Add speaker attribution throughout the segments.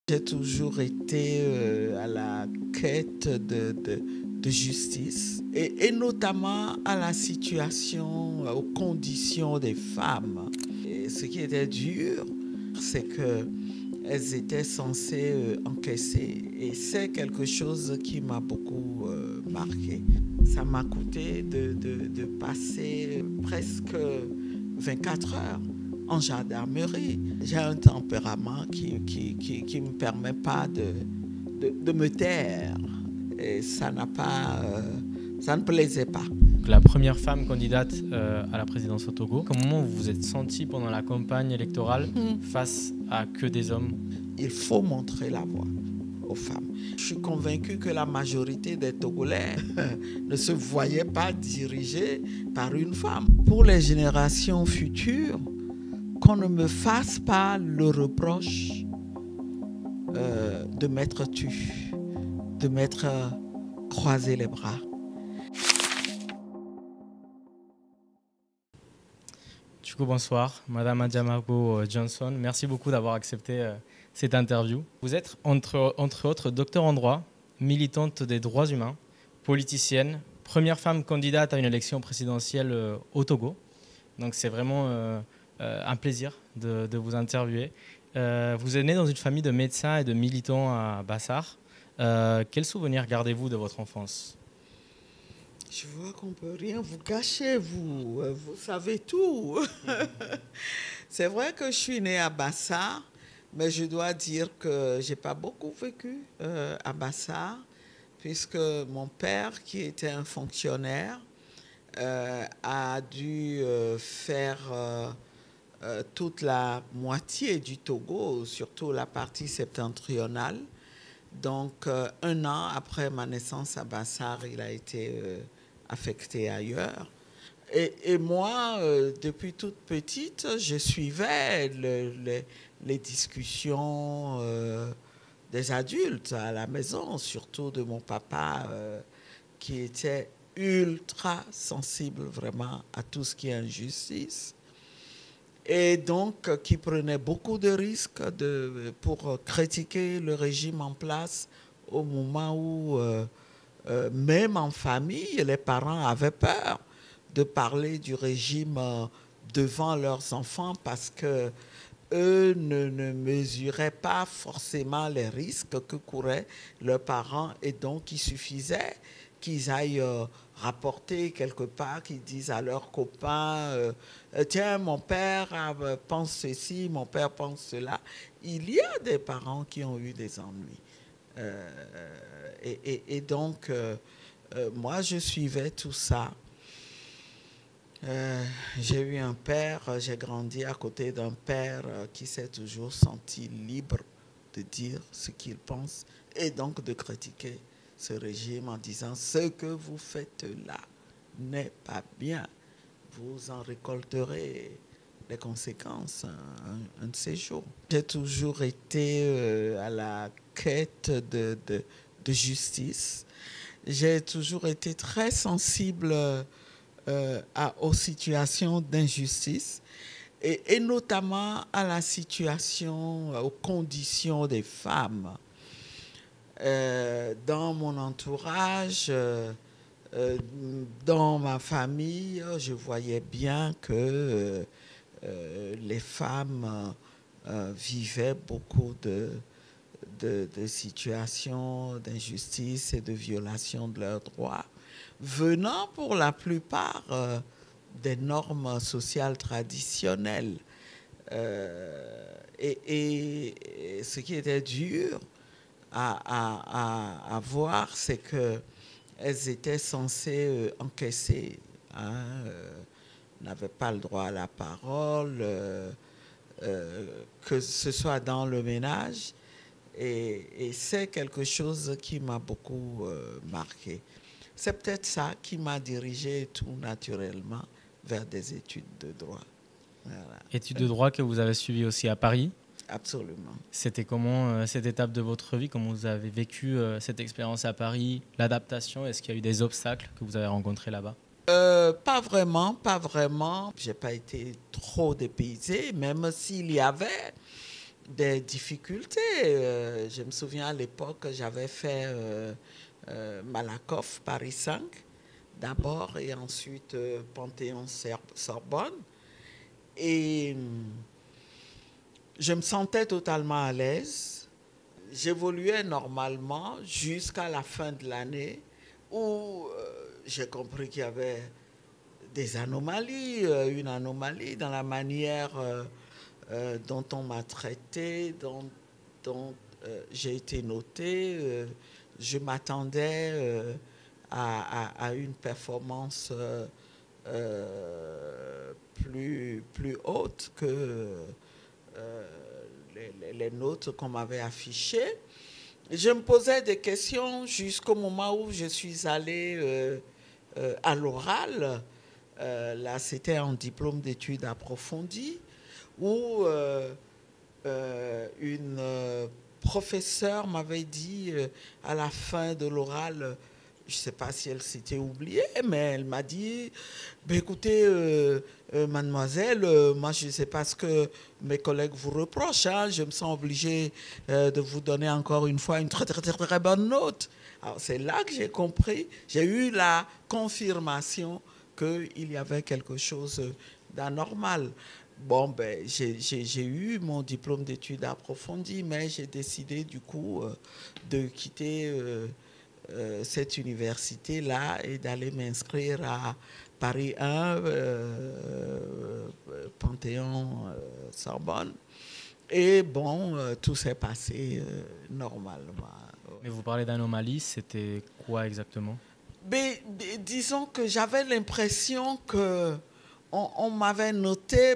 Speaker 1: J'ai toujours été à la quête de justice et notamment à la situation, aux conditions des femmes. Et ce qui était dur, c'est qu'elles étaient censées encaisser. Et c'est quelque chose qui m'a beaucoup marqué. Ça m'a coûté de passer presque 24 heures en gendarmerie. J'ai un tempérament qui me permet pas de me taire. Et ça ça ne plaisait pas.
Speaker 2: La première femme candidate à la présidence au Togo, comment vous vous êtes sentie pendant la campagne électorale face à que des hommes?
Speaker 1: Il faut montrer la voie aux femmes. Je suis convaincu que la majorité des Togolais ne se voyaient pas dirigés par une femme. Pour les générations futures, qu'on ne me fasse pas le reproche de m'être tue, de m'être croisé les bras.
Speaker 2: Du coup, bonsoir, Madame Adjamago Johnson. Merci beaucoup d'avoir accepté cette interview. Vous êtes, entre autres, docteur en droit, militante des droits humains, politicienne, première femme candidate à une élection présidentielle au Togo. Donc c'est vraiment un plaisir de vous interviewer. Vous êtes né dans une famille de médecins et de militants à Bassar. Quels souvenirs gardez-vous de votre enfance?
Speaker 1: Je vois qu'on ne peut rien vous cacher, vous savez tout. C'est vrai que je suis née à Bassar, mais je dois dire que je n'ai pas beaucoup vécu à Bassar, puisque mon père, qui était un fonctionnaire, a dû faire toute la moitié du Togo, surtout la partie septentrionale. Donc, un an après ma naissance à Bassar, il a été affecté ailleurs. Et moi, depuis toute petite, je suivais les discussions des adultes à la maison, surtout de mon papa, qui était ultra sensible vraiment à tout ce qui est injustice. Et donc, qui prenait beaucoup de risques pour critiquer le régime en place au moment où, même en famille, les parents avaient peur de parler du régime devant leurs enfants parce que eux ne mesuraient pas forcément les risques que couraient leurs parents et donc il suffisait qu'ils aillent rapporter quelque part, qu'ils disent à leurs copains tiens, mon père pense ceci, mon père pense cela. Il y a des parents qui ont eu des ennuis. Et donc, moi, je suivais tout ça. J'ai eu un père, j'ai grandi à côté d'un père qui s'est toujours senti libre de dire ce qu'il pense et donc de critiquer ce régime en disant ce que vous faites là n'est pas bien. Vous en récolterez les conséquences un de ces jours. J'ai toujours été à la quête de justice. J'ai toujours été très sensible aux situations d'injustice et notamment à la situation, aux conditions des femmes. Dans mon entourage, dans ma famille, je voyais bien que les femmes vivaient beaucoup de situations d'injustice et de violation de leurs droits, venant pour la plupart des normes sociales traditionnelles. Et ce qui était dur à voir, c'est qu'elles étaient censées encaisser, n'avaient pas le droit à la parole, que ce soit dans le ménage. Et c'est quelque chose qui m'a beaucoup marqué. C'est peut-être ça qui m'a dirigé tout naturellement vers des études de droit. Voilà.
Speaker 2: Études de droit que vous avez suivies aussi à Paris.
Speaker 1: Absolument.
Speaker 2: C'était comment cette étape de votre vie? Comment vous avez vécu cette expérience à Paris? L'adaptation, est-ce qu'il y a eu des obstacles que vous avez rencontrés là-bas?
Speaker 1: Pas vraiment, pas vraiment. J'ai pas été trop dépaysée, même s'il y avait des difficultés. Je me souviens à l'époque, j'avais fait Malakoff, Paris 5, d'abord, et ensuite Panthéon-Sorbonne. Et je me sentais totalement à l'aise. J'évoluais normalement jusqu'à la fin de l'année où j'ai compris qu'il y avait des anomalies, une anomalie dans la manière dont on m'a traité, dont j'ai été noté. Je m'attendais à une performance plus haute que les notes qu'on m'avait affichées. Je me posais des questions jusqu'au moment où je suis allée à l'oral. Là, c'était un diplôme d'études approfondies où une professeure m'avait dit à la fin de l'oral, je ne sais pas si elle s'était oubliée, mais elle m'a dit, ben écoutez, mademoiselle, moi je ne sais pas ce que mes collègues vous reprochent, hein, je me sens obligée de vous donner encore une fois une très très très, très bonne note. Alors c'est là que j'ai compris, j'ai eu la confirmation qu'il y avait quelque chose d'anormal. Bon, ben, j'ai eu mon diplôme d'études approfondies, mais j'ai décidé du coup de quitter cette université-là et d'aller m'inscrire à Paris 1, Panthéon-Sorbonne. Et bon, tout s'est passé normalement.
Speaker 2: Mais vous parlez d'anomalie, c'était quoi exactement?
Speaker 1: Mais, disons que j'avais l'impression que on m'avait noté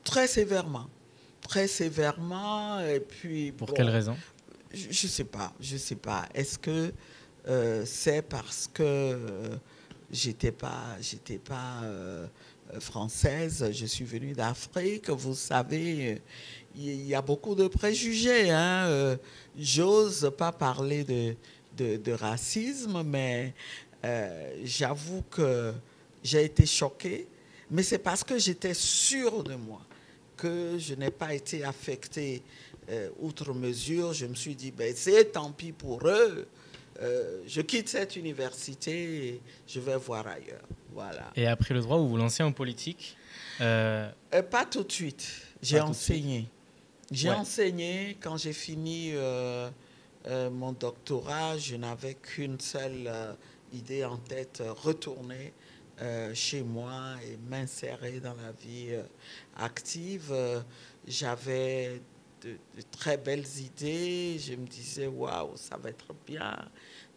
Speaker 1: très sévèrement. Très sévèrement. Et puis,
Speaker 2: Pour
Speaker 1: bon,
Speaker 2: quelle raison?
Speaker 1: je ne sais pas. Je sais pas. Est-ce que c'est parce que j'étais pas française, je suis venue d'Afrique. Vous savez, il y a beaucoup de préjugés. Hein. J'ose pas parler de racisme, mais j'avoue que j'ai été choquée. Mais c'est parce que j'étais sûre de moi que je n'ai pas été affectée outre mesure. Je me suis dit, ben, c'est tant pis pour eux. Je quitte cette université et je vais voir ailleurs. Voilà.
Speaker 2: Et après le droit, vous vous lancez en politique?
Speaker 1: Pas tout de suite. J'ai enseigné. J'ai
Speaker 2: Ouais.
Speaker 1: enseigné quand j'ai fini mon doctorat. Je n'avais qu'une seule idée en tête, retourner chez moi et m'insérer dans la vie active. J'avais de très belles idées. Je me disais, waouh, ça va être bien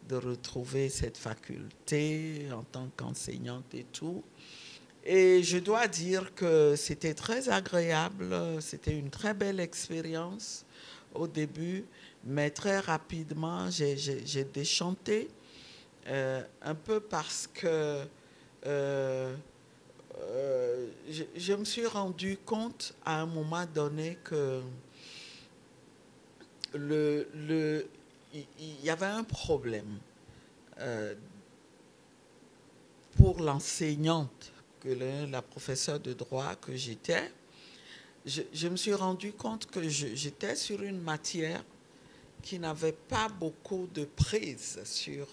Speaker 1: de retrouver cette faculté en tant qu'enseignante et tout. Et je dois dire que c'était très agréable, c'était une très belle expérience au début, mais très rapidement, j'ai déchanté, un peu parce que je me suis rendu compte à un moment donné que il y avait un problème pour l'enseignante, la professeure de droit que j'étais. Je me suis rendu compte que j'étais sur une matière qui n'avait pas beaucoup de prise sur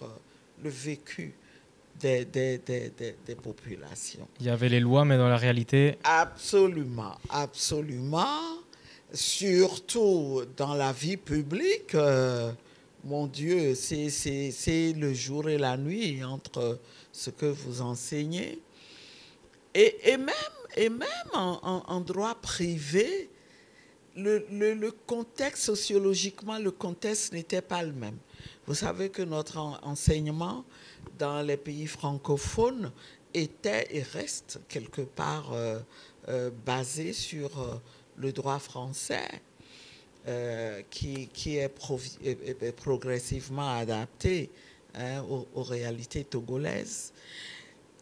Speaker 1: le vécu des populations.
Speaker 2: Il y avait les lois, mais dans la réalité...
Speaker 1: Absolument, absolument. Surtout dans la vie publique, mon Dieu, c'est le jour et la nuit entre ce que vous enseignez. Et même en droit privé, le contexte, sociologiquement, le contexte n'était pas le même. Vous savez que notre enseignement dans les pays francophones était et reste quelque part basé sur le droit français, qui est progressivement adapté aux réalités togolaises.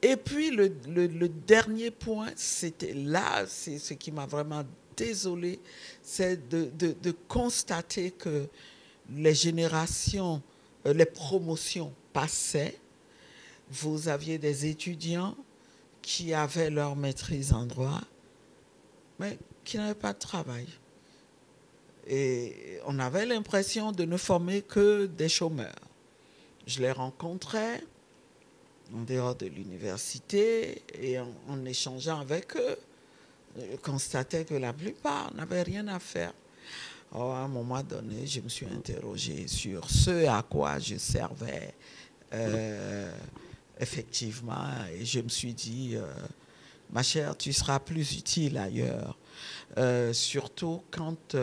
Speaker 1: Et puis le dernier point, c'était là, c'est ce qui m'a vraiment désolée, c'est de constater que les générations, les promotions passaient. Vous aviez des étudiants qui avaient leur maîtrise en droit, mais qui n'avaient pas de travail. Et on avait l'impression de ne former que des chômeurs. Je les rencontrais en dehors de l'université et en échangeant avec eux, je constatais que la plupart n'avaient rien à faire. Alors, à un moment donné, je me suis interrogé sur ce à quoi je servais effectivement, et je me suis dit, ma chère, tu seras plus utile ailleurs. Surtout quand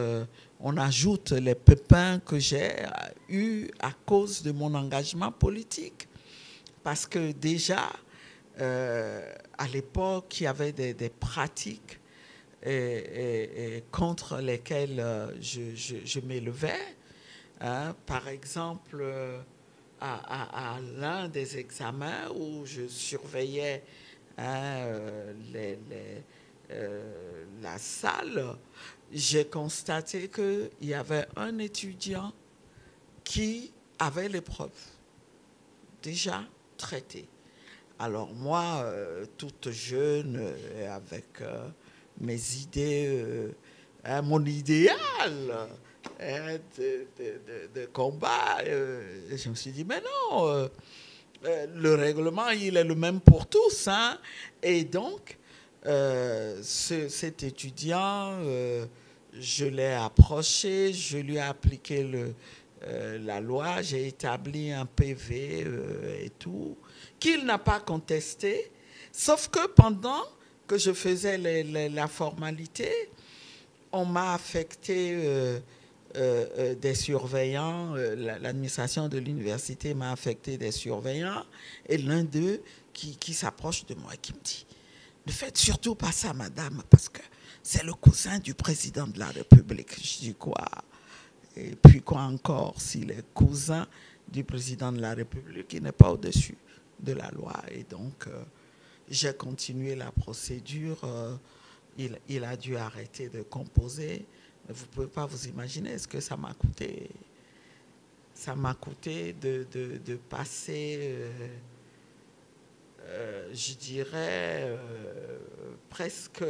Speaker 1: on ajoute les pépins que j'ai eus à cause de mon engagement politique. Parce que déjà, à l'époque, il y avait des pratiques et contre lesquelles je m'élevais. Hein. Par exemple, à l'un des examens où je surveillais la salle, j'ai constaté qu'il y avait un étudiant qui avait l'épreuve déjà traitée. Alors moi, toute jeune, avec mes idées, mon idéal de combat, je me suis dit, mais non, le règlement, il est le même pour tous. Hein? Et donc, cet étudiant, je l'ai approché, je lui ai appliqué la loi, j'ai établi un PV et tout, qu'il n'a pas contesté, sauf que pendant que je faisais la formalité, on m'a affecté des surveillants, l'administration de l'université m'a affecté des surveillants, et l'un d'eux qui s'approche de moi et qui me dit, ne faites surtout pas ça, madame, parce que c'est le cousin du président de la République. Je dis quoi? Et puis quoi encore, s'il est cousin du président de la République, il n'est pas au-dessus de la loi. Et donc, j'ai continué la procédure. Il a dû arrêter de composer. Mais vous ne pouvez pas vous imaginer ce que ça m'a coûté. Ça m'a coûté de passer, je dirais, presque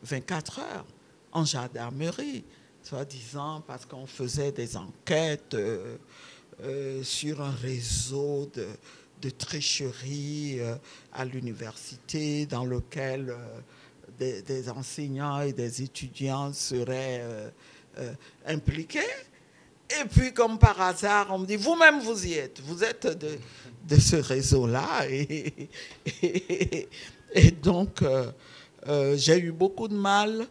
Speaker 1: 24 heures en gendarmerie, soi-disant parce qu'on faisait des enquêtes sur un réseau de tricherie à l'université dans lequel des enseignants et des étudiants seraient impliqués. Et puis, comme par hasard, on me dit, vous-même, vous y êtes. Vous êtes de ce réseau-là. Et donc, j'ai eu beaucoup de mal.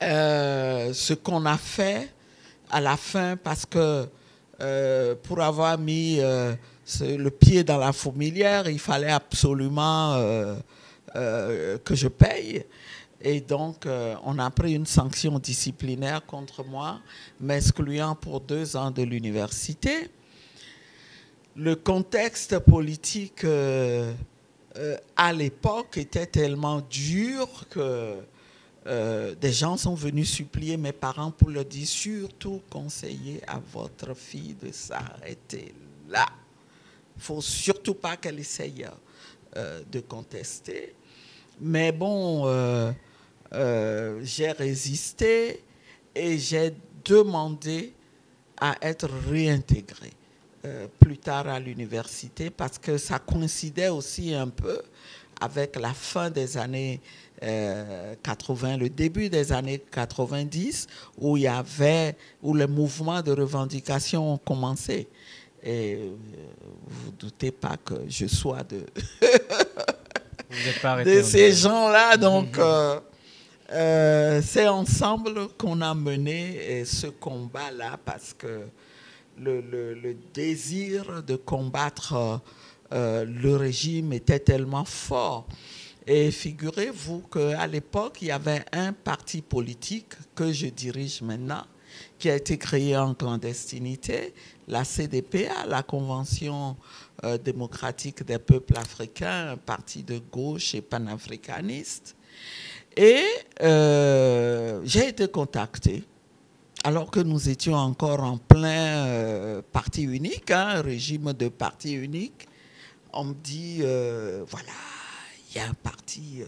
Speaker 1: Ce qu'on a fait à la fin, parce que pour avoir mis le pied dans la fourmilière, il fallait absolument que je paye. Et donc, on a pris une sanction disciplinaire contre moi, m'excluant pour 2 ans de l'université. Le contexte politique à l'époque était tellement dur que des gens sont venus supplier mes parents pour leur dire surtout conseiller à votre fille de s'arrêter là. Il ne faut surtout pas qu'elle essaye de contester. Mais bon, j'ai résisté et j'ai demandé à être réintégré plus tard à l'université parce que ça coïncidait aussi un peu avec la fin des années 80, le début des années 90, où les mouvements de revendication ont commencé. Et vous ne doutez pas que je sois de ces gens-là. Donc, c'est ensemble qu'on a mené ce combat-là parce que le désir de combattre le régime était tellement fort. Et figurez-vous qu'à l'époque, il y avait un parti politique que je dirige maintenant, qui a été créé en clandestinité, la CDPA, la Convention démocratique des peuples africains, un parti de gauche et panafricaniste. Et j'ai été contacté, alors que nous étions encore en plein parti unique, hein, régime de parti unique. On me dit, voilà, il y a un parti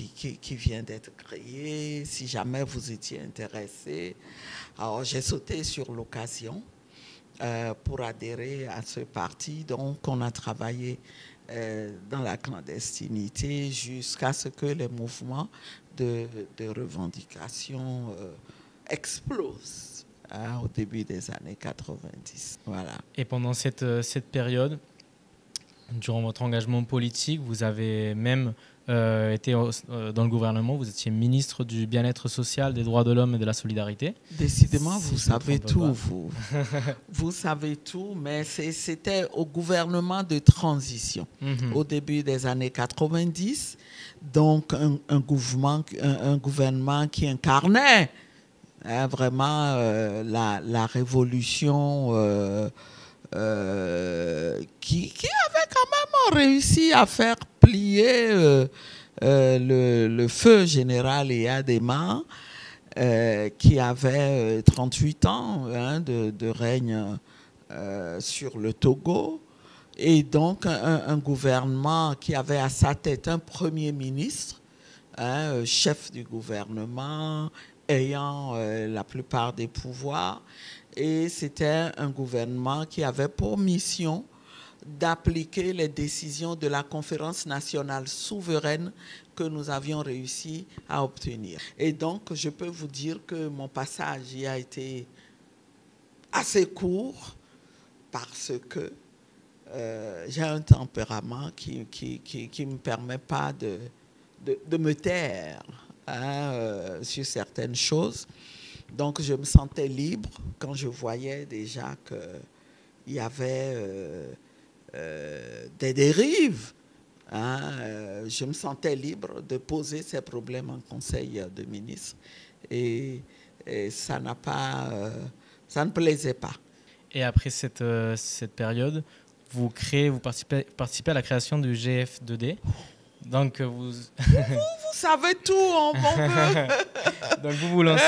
Speaker 1: qui vient d'être créé, si jamais vous étiez intéressé. Alors, j'ai sauté sur l'occasion pour adhérer à ce parti. Donc, on a travaillé dans la clandestinité jusqu'à ce que les mouvements de revendication explosent au début des années 90. Voilà.
Speaker 2: Et pendant cette période, durant votre engagement politique, vous avez même été dans le gouvernement, vous étiez ministre du bien-être social, des droits de l'homme et de la solidarité.
Speaker 1: Décidément, vous savez tout, vous. Vous savez tout, mais c'était au gouvernement de transition, au début des années 90. Donc, un gouvernement qui incarnait vraiment la révolution qui avait quand même réussi à faire plier le feu général Eyadema, qui avait 38 ans de règne sur le Togo, et donc un gouvernement qui avait à sa tête un premier ministre, chef du gouvernement, ayant la plupart des pouvoirs, et c'était un gouvernement qui avait pour mission d'appliquer les décisions de la conférence nationale souveraine que nous avions réussi à obtenir. Et donc, je peux vous dire que mon passage y a été assez court parce que j'ai un tempérament qui ne me permet pas de me taire sur certaines choses. Donc, je me sentais libre quand je voyais déjà qu'il y avait des dérives. Je me sentais libre de poser ces problèmes en conseil de ministres. Et ça ne plaisait pas.
Speaker 2: Et après cette période, vous participez à la création du GF2D. Donc vous
Speaker 1: savez tout, on peut.
Speaker 2: Donc vous lancez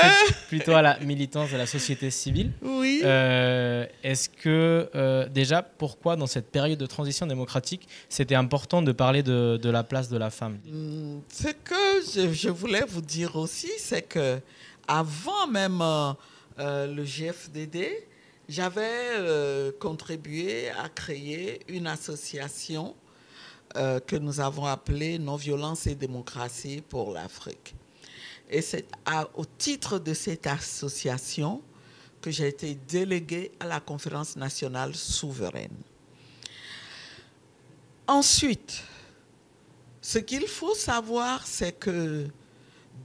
Speaker 2: plutôt à la militance de la société civile.
Speaker 1: Oui.
Speaker 2: Est-ce que déjà, pourquoi dans cette période de transition démocratique, c'était important de parler de la place de la femme?
Speaker 1: Ce que je voulais vous dire aussi, c'est que avant même le GFDD, j'avais contribué à créer une association que nous avons appelée Non-violence et démocratie pour l'Afrique. Et c'est au titre de cette association que j'ai été déléguée à la conférence nationale souveraine. Ensuite, ce qu'il faut savoir, c'est que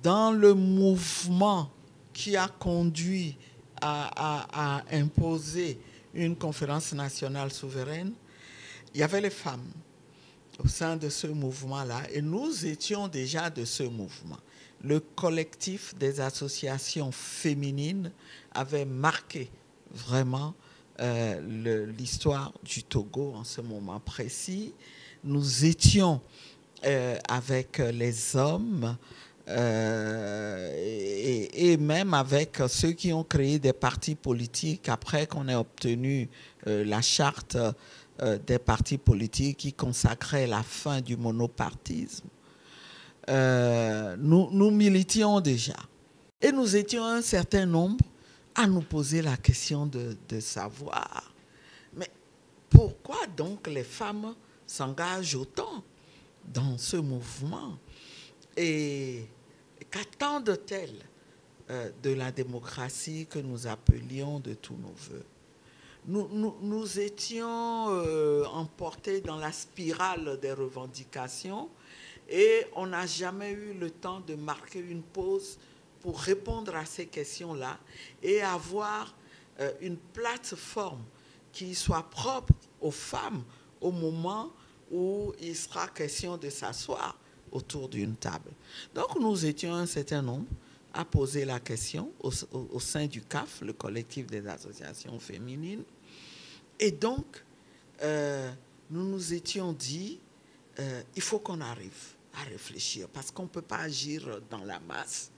Speaker 1: dans le mouvement qui a conduit à imposer une conférence nationale souveraine, il y avait les femmes au sein de ce mouvement-là, et nous étions déjà de ce mouvement. Le collectif des associations féminines avait marqué vraiment l'histoire du Togo en ce moment précis. Nous étions avec les hommes et même avec ceux qui ont créé des partis politiques après qu'on ait obtenu la charte des partis politiques qui consacrait la fin du monopartisme. Nous militions déjà. Et nous étions un certain nombre à nous poser la question de savoir, mais pourquoi donc les femmes s'engagent autant dans ce mouvement et qu'attendent-elles de la démocratie que nous appelions de tous nos voeux? Nous étions emportés dans la spirale des revendications et on n'a jamais eu le temps de marquer une pause pour répondre à ces questions-là et avoir une plateforme qui soit propre aux femmes au moment où il sera question de s'asseoir autour d'une table. Donc nous étions un certain nombre à poser la question au sein du CAF, le collectif des associations féminines. Et donc, nous nous étions dit, il faut qu'on arrive à réfléchir parce qu'on ne peut pas agir dans la masse.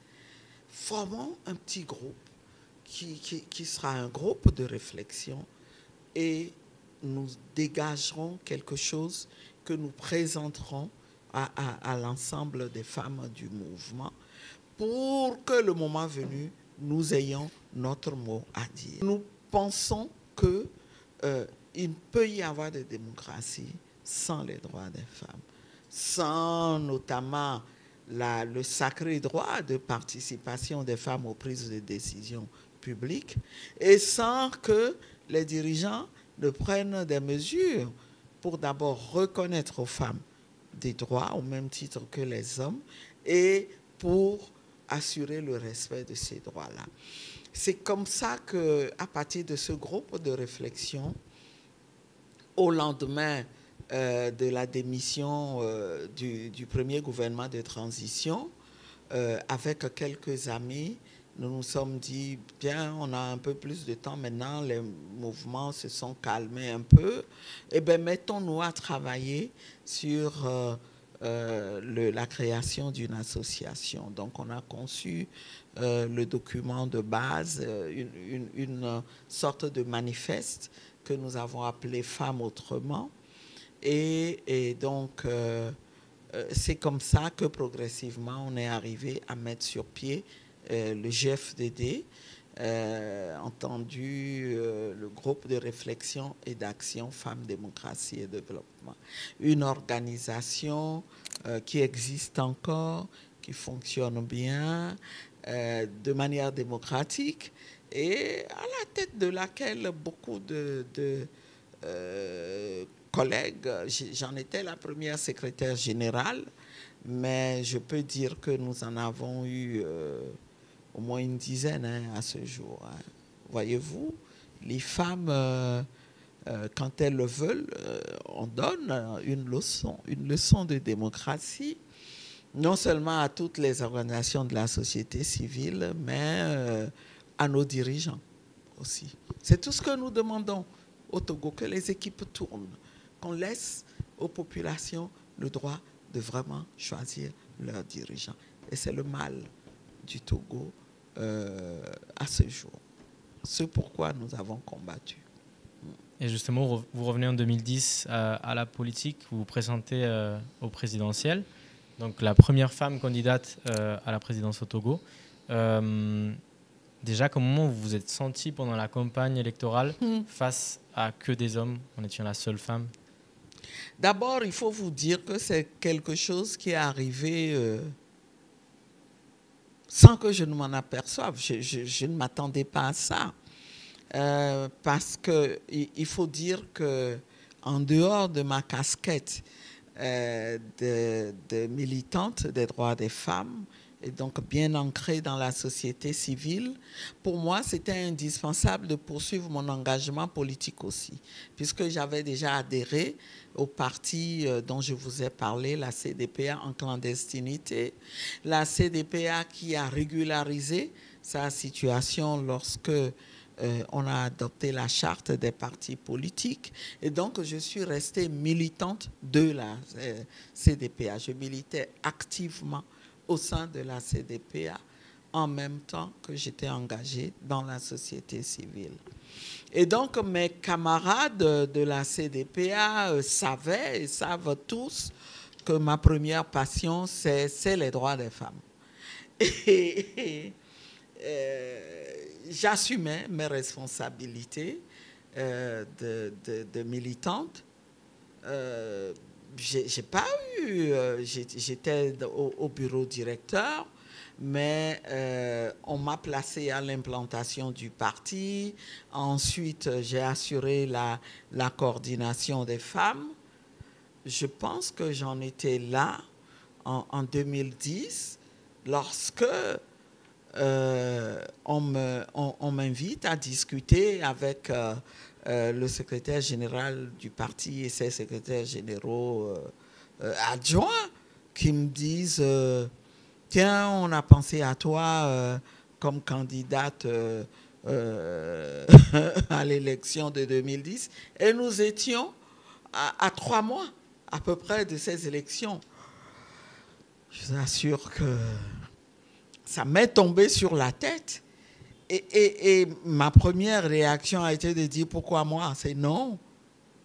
Speaker 1: Formons un petit groupe qui sera un groupe de réflexion et nous dégagerons quelque chose que nous présenterons à l'ensemble des femmes du mouvement pour que le moment venu, nous ayons notre mot à dire. Nous pensons qu'il ne peut y avoir de démocratie sans les droits des femmes, sans notamment le sacré droit de participation des femmes aux prises de décision publiques et sans que les dirigeants ne prennent des mesures pour d'abord reconnaître aux femmes des droits au même titre que les hommes et pour assurer le respect de ces droits-là. C'est comme ça qu'à partir de ce groupe de réflexion, au lendemain de la démission du premier gouvernement de transition, avec quelques amis, nous nous sommes dit, bien, on a un peu plus de temps maintenant, les mouvements se sont calmés un peu, et bien mettons-nous à travailler sur la création d'une association. Donc on a conçu le document de base, une sorte de manifeste que nous avons appelé Femmes autrement. Et donc, c'est comme ça que progressivement, on est arrivé à mettre sur pied le GFDD, entendu le groupe de réflexion et d'action Femmes, Démocratie et Développement. Une organisation qui existe encore, qui fonctionne bien, de manière démocratique, et à la tête de laquelle beaucoup de collègues, j'en étais la première secrétaire générale, mais je peux dire que nous en avons eu au moins une dizaine à ce jour. Voyez-vous, les femmes, quand elles le veulent, on donne une leçon de démocratie, non seulement à toutes les organisations de la société civile, mais à nos dirigeants aussi. C'est tout ce que nous demandons au Togo, que les équipes tournent, qu'on laisse aux populations le droit de vraiment choisir leurs dirigeants. Et c'est le mal du Togo à ce jour. Ce pourquoi nous avons combattu.
Speaker 2: Et justement, vous revenez en 2010 à la politique, vous vous présentez au présidentiel, donc la première femme candidate à la présidence au Togo. Déjà, comment vous vous êtes sentie pendant la campagne électorale face à que des hommes, en étant la seule femme?
Speaker 1: D'abord, il faut vous dire que c'est quelque chose qui est arrivé sans que je ne m'en aperçoive. Je ne m'attendais pas à ça. Parce qu'il faut dire qu'en dehors de ma casquette de militante des droits des femmes, et donc bien ancrée dans la société civile, pour moi, c'était indispensable de poursuivre mon engagement politique aussi, puisque j'avais déjà adhéré au parti dont je vous ai parlé, la CDPA en clandestinité, la CDPA qui a régularisé sa situation lorsque on a adopté la charte des partis politiques, et donc je suis restée militante de la CDPA. Je militais activement au sein de la CDPA, en même temps que j'étais engagée dans la société civile. Et donc, mes camarades de la CDPA savaient et savent tous que ma première passion, c'est les droits des femmes. Et j'assumais mes responsabilités de militante. J'ai pas eu, j'étais au bureau directeur, mais on m'a placé à l'implantation du parti. Ensuite, j'ai assuré la coordination des femmes. Je pense que j'en étais là en 2010, lorsque on m'invite à discuter avec le secrétaire général du parti et ses secrétaires généraux adjoints qui me disent tiens, on a pensé à toi comme candidate à l'élection de 2010, et nous étions à 3 mois à peu près de ces élections. Je vous assure que ça m'est tombé sur la tête. Et ma première réaction a été de dire pourquoi moi? C'est non.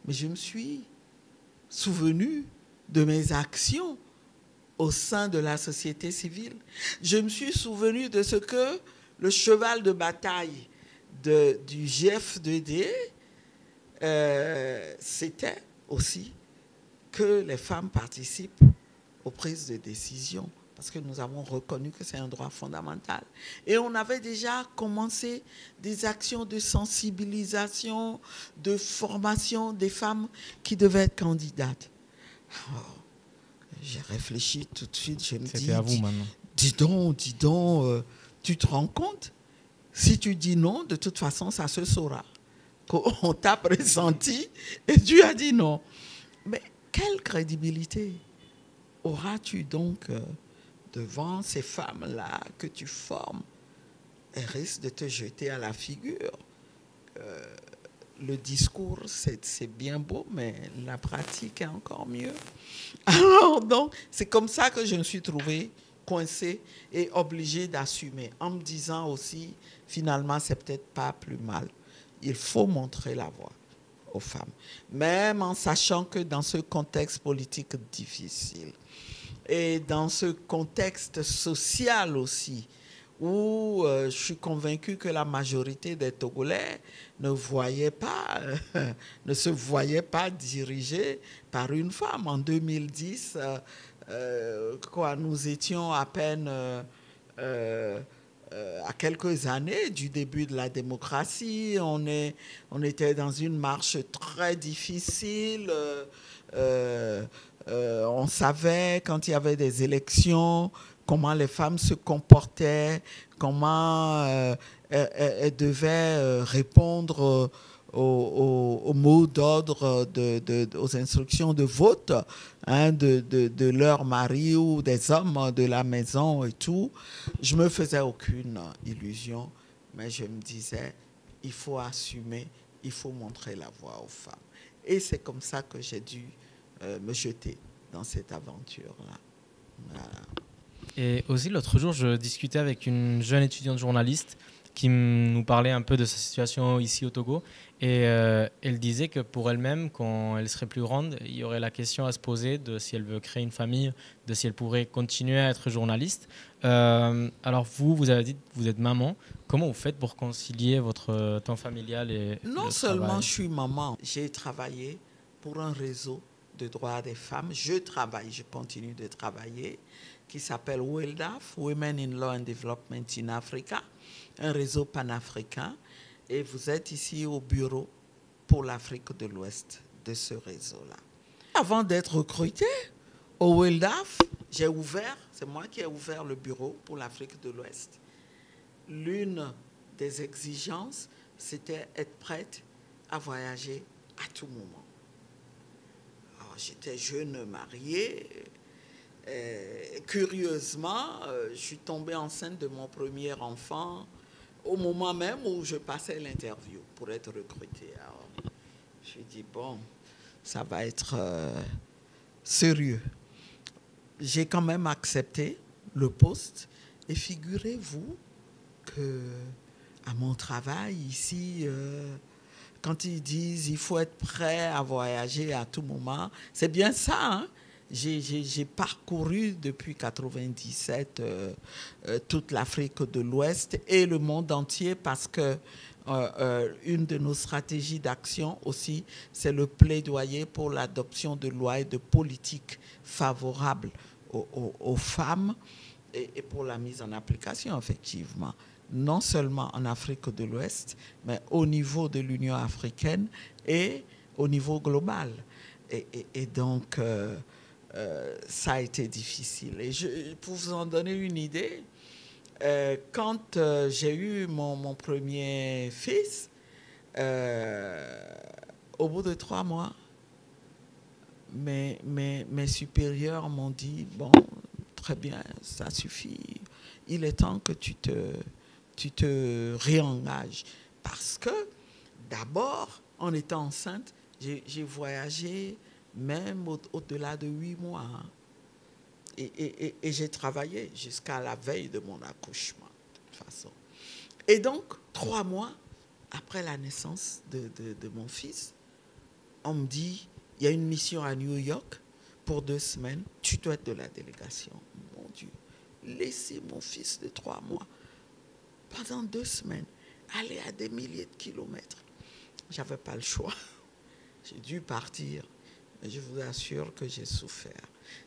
Speaker 1: Mais je me suis souvenu de mes actions au sein de la société civile. Je me suis souvenu de ce que le cheval de bataille du GF2D, c'était aussi que les femmes participent aux prises de décision, parce que nous avons reconnu que c'est un droit fondamental. Et on avait déjà commencé des actions de sensibilisation, de formation des femmes qui devaient être candidates. Alors, j'ai réfléchi tout de suite, je me dis,
Speaker 2: à vous maintenant.
Speaker 1: Dis donc, tu te rends compte? Si tu dis non, de toute façon, ça se saura. Qu'on t'a pressenti et tu as dit non. Mais quelle crédibilité auras-tu donc devant ces femmes-là que tu formes? Elles risquent de te jeter à la figure. Le discours, c'est bien beau, mais la pratique est encore mieux. Alors, donc, c'est comme ça que je me suis trouvée coincée et obligée d'assumer, en me disant aussi, finalement, c'est peut-être pas plus mal. Il faut montrer la voie aux femmes, même en sachant que dans ce contexte politique difficile et dans ce contexte social aussi, où je suis convaincue que la majorité des Togolais ne se voyaient pas dirigés par une femme. En 2010, nous étions à peine à quelques années du début de la démocratie. On était dans une marche très difficile. On savait quand il y avait des élections comment les femmes se comportaient, comment elles devaient répondre aux mots d'ordre, aux instructions de vote de leur mari ou des hommes de la maison et tout. Je ne me faisais aucune illusion, mais je me disais, il faut assumer, il faut montrer la voie aux femmes. Et c'est comme ça que j'ai dû me jeter dans cette aventure-là. Voilà.
Speaker 2: Et aussi, l'autre jour, je discutais avec une jeune étudiante journaliste qui nous parlait un peu de sa situation ici au Togo. Et elle disait que pour elle-même, quand elle serait plus grande, il y aurait la question à se poser de si elle veut créer une famille, de si elle pourrait continuer à être journaliste. Alors vous avez dit que vous êtes maman. Comment vous faites pour concilier votre temps familial et
Speaker 1: non
Speaker 2: le
Speaker 1: seulement
Speaker 2: travail?
Speaker 1: je suis maman, j'ai travaillé pour un réseau de droits des femmes. Je continue de travailler, qui s'appelle WILDAF, Women in Law and Development in Africa, un réseau panafricain. Et vous êtes ici au bureau pour l'Afrique de l'Ouest de ce réseau-là. Avant d'être recrutée au WILDAF, c'est moi qui ai ouvert le bureau pour l'Afrique de l'Ouest. L'une des exigences, c'était être prête à voyager à tout moment. Alors, j'étais jeune mariée. Curieusement, je suis tombée enceinte de mon premier enfant au moment même où je passais l'interview pour être recrutée. Alors, je me suis dit, bon, ça va être sérieux. J'ai quand même accepté le poste et figurez-vous que à mon travail ici, quand ils disent il faut être prêt à voyager à tout moment, c'est bien ça, hein? J'ai parcouru depuis 1997 toute l'Afrique de l'Ouest et le monde entier parce que une de nos stratégies d'action aussi, c'est le plaidoyer pour l'adoption de lois et de politiques favorables aux femmes et pour la mise en application, effectivement, non seulement en Afrique de l'Ouest, mais au niveau de l'Union africaine et au niveau global. Et donc, ça a été difficile. Et pour vous en donner une idée, quand j'ai eu mon premier fils, au bout de 3 mois, mes supérieurs m'ont dit, bon, très bien, ça suffit. Il est temps que tu te réengages. Parce que, d'abord, en étant enceinte, j'ai voyagé même au-delà de 8 mois. Hein. Et j'ai travaillé jusqu'à la veille de mon accouchement, de toute façon. Et donc, 3 mois après la naissance de mon fils, on me dit, il y a une mission à New York pour 2 semaines, tu dois être de la délégation. Mon Dieu, laisser mon fils de 3 mois pendant 2 semaines, aller à des milliers de kilomètres. Je n'avais pas le choix. J'ai dû partir. Mais je vous assure que j'ai souffert.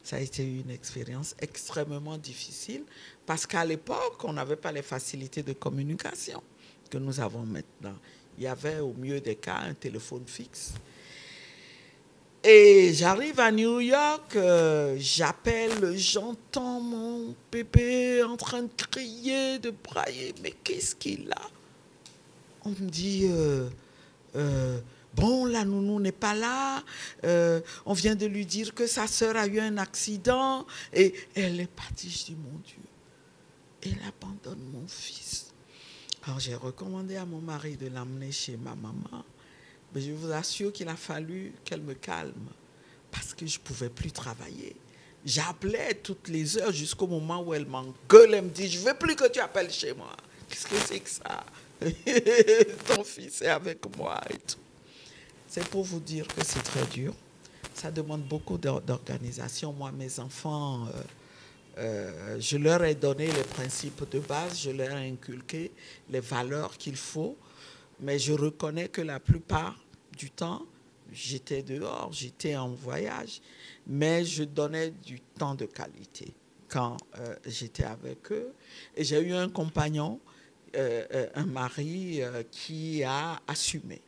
Speaker 1: Ça a été une expérience extrêmement difficile parce qu'à l'époque, on n'avait pas les facilités de communication que nous avons maintenant. Il y avait au mieux des cas un téléphone fixe. Et j'arrive à New York, j'appelle, j'entends mon bébé en train de crier, de brailler. Mais qu'est-ce qu'il a? On me dit, bon, la nounou n'est pas là, on vient de lui dire que sa sœur a eu un accident, et elle est partie. Je dis, mon Dieu, elle abandonne mon fils. Alors j'ai recommandé à mon mari de l'amener chez ma maman. Mais je vous assure qu'il a fallu qu'elle me calme parce que je ne pouvais plus travailler. J'appelais toutes les heures jusqu'au moment où elle m'engueule. Elle me dit, je ne veux plus que tu appelles chez moi. Qu'est-ce que c'est que ça? Ton fils est avec moi et tout. C'est pour vous dire que c'est très dur. Ça demande beaucoup d'organisation. Moi, mes enfants, je leur ai donné les principes de base, je leur ai inculqué les valeurs qu'il faut. Mais je reconnais que la plupart du temps, j'étais dehors, j'étais en voyage, mais je donnais du temps de qualité quand j'étais avec eux. Et j'ai eu un compagnon, un mari qui a assumé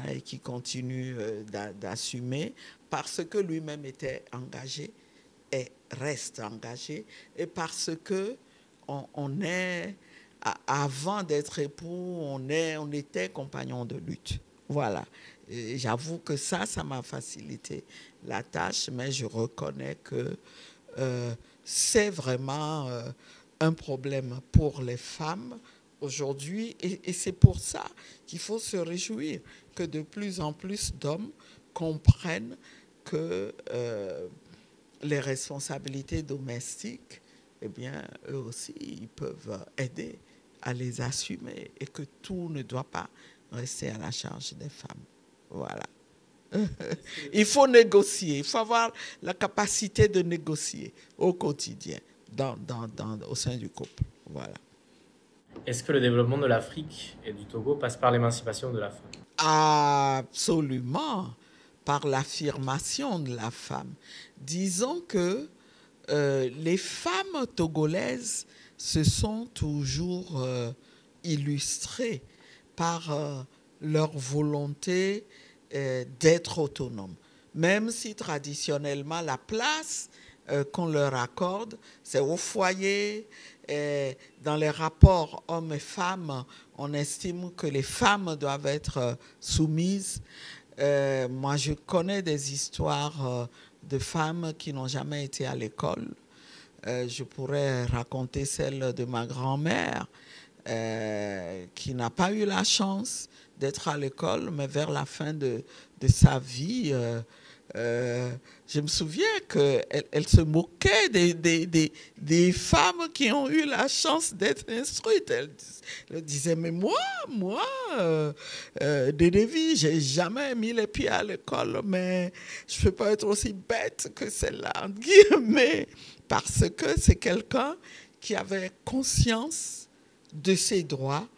Speaker 1: et qui continue d'assumer parce que lui-même était engagé et reste engagé et parce que on est... Avant d'être époux, on était compagnons de lutte. Voilà. J'avoue que ça m'a facilité la tâche, mais je reconnais que c'est vraiment un problème pour les femmes aujourd'hui. Et c'est pour ça qu'il faut se réjouir que de plus en plus d'hommes comprennent que les responsabilités domestiques, eh bien, eux aussi, ils peuvent aider à les assumer et que tout ne doit pas rester à la charge des femmes. Voilà. Il faut négocier, il faut avoir la capacité de négocier au quotidien, au sein du couple. Voilà.
Speaker 2: Est-ce que le développement de l'Afrique et du Togo passe par l'émancipation de la femme?
Speaker 1: Absolument, par l'affirmation de la femme. Disons que les femmes togolaises se sont toujours illustrées par leur volonté d'être autonomes. Même si traditionnellement la place qu'on leur accorde, c'est au foyer. Dans les rapports hommes et femmes, on estime que les femmes doivent être soumises. Moi, je connais des histoires de femmes qui n'ont jamais été à l'école. Je pourrais raconter celle de ma grand-mère qui n'a pas eu la chance d'être à l'école, mais vers la fin de sa vie, je me souviens qu'elle se moquait des femmes qui ont eu la chance d'être instruites. Elle disait, mais moi, Dédévi, j'ai jamais mis les pieds à l'école, mais je ne peux pas être aussi bête que celle-là, entre guillemets, parce que c'est quelqu'un qui avait conscience de ses droits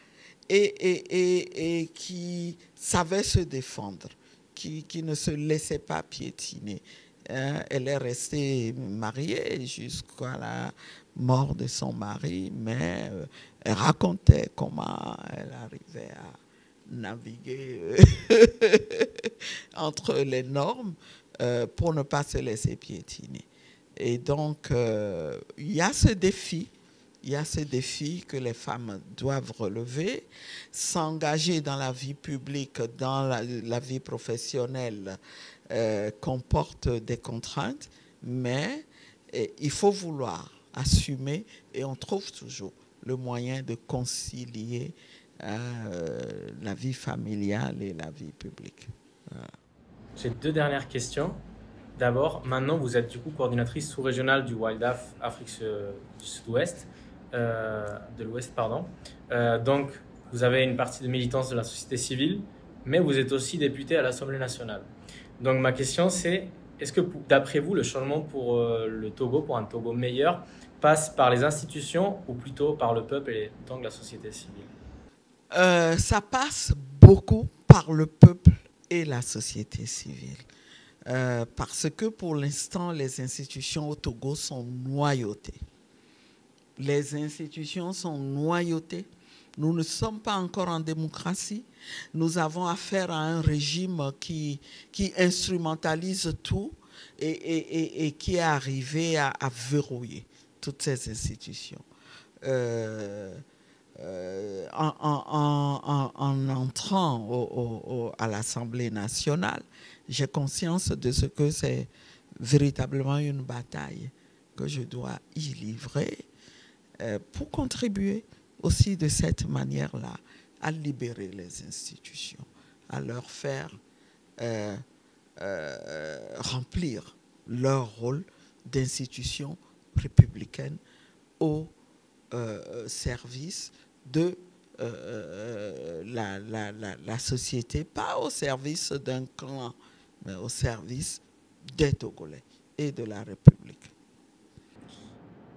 Speaker 1: et qui savait se défendre, qui ne se laissait pas piétiner. Elle est restée mariée jusqu'à la mort de son mari, mais elle racontait comment elle arrivait à naviguer entre les normes pour ne pas se laisser piétiner. Et donc, il y a ce défi. Il y a ce défi que les femmes doivent relever, s'engager dans la vie publique, dans la vie professionnelle, comporte des contraintes, mais il faut vouloir assumer et on trouve toujours le moyen de concilier la vie familiale et la vie publique. Voilà.
Speaker 2: J'ai 2 dernières questions. D'abord, maintenant vous êtes du coup coordinatrice sous-régionale du WILDAF Afrique du Sud-Ouest. De l'Ouest, pardon. Donc, vous avez une partie de militance de la société civile, mais vous êtes aussi député à l'Assemblée nationale. Donc, ma question, c'est Est-ce que, d'après vous, le changement pour le Togo, pour un Togo meilleur, passe par les institutions ou plutôt par le peuple et donc la société civile?
Speaker 1: Ça passe beaucoup par le peuple et la société civile. Parce que pour l'instant, les institutions au Togo sont noyautées. Les institutions sont noyautées. Nous ne sommes pas encore en démocratie. Nous avons affaire à un régime qui instrumentalise tout et qui est arrivé à verrouiller toutes ces institutions. En entrant à l'Assemblée nationale, j'ai conscience de ce que c'est véritablement une bataille que je dois y livrer pour contribuer aussi de cette manière-là à libérer les institutions, à leur faire remplir leur rôle d'institution républicaine au service de la société, pas au service d'un clan, mais au service des Togolais et de la République.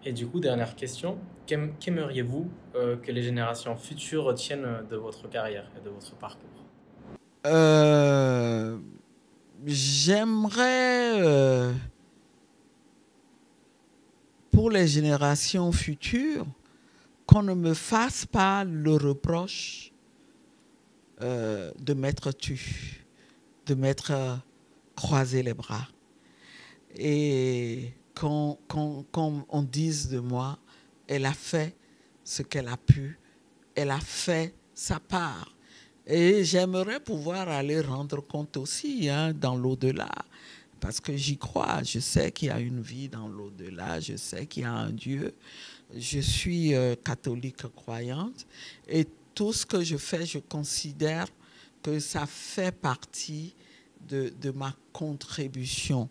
Speaker 2: Et du coup, dernière question, qu'aimeriez-vous que les générations futures retiennent de votre carrière et de votre parcours?
Speaker 1: J'aimerais, pour les générations futures, qu'on ne me fasse pas le reproche de m'être tu, de m'être croisé les bras. Et qu'on dise de moi, elle a fait ce qu'elle a pu, elle a fait sa part. Et j'aimerais pouvoir aller rendre compte aussi dans l'au-delà, parce que j'y crois. Je sais qu'il y a une vie dans l'au-delà, je sais qu'il y a un Dieu. Je suis catholique croyante et tout ce que je fais, je considère que ça fait partie de ma contribution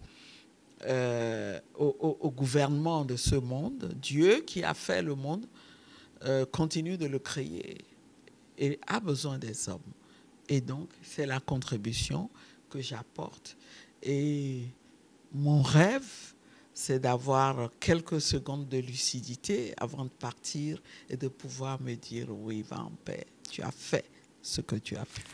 Speaker 1: au gouvernement de ce monde. Dieu qui a fait le monde continue de le créer et a besoin des hommes. Et donc, c'est la contribution que j'apporte. Et mon rêve, c'est d'avoir quelques secondes de lucidité avant de partir et de pouvoir me dire, oui, va en paix, tu as fait ce que tu as fait.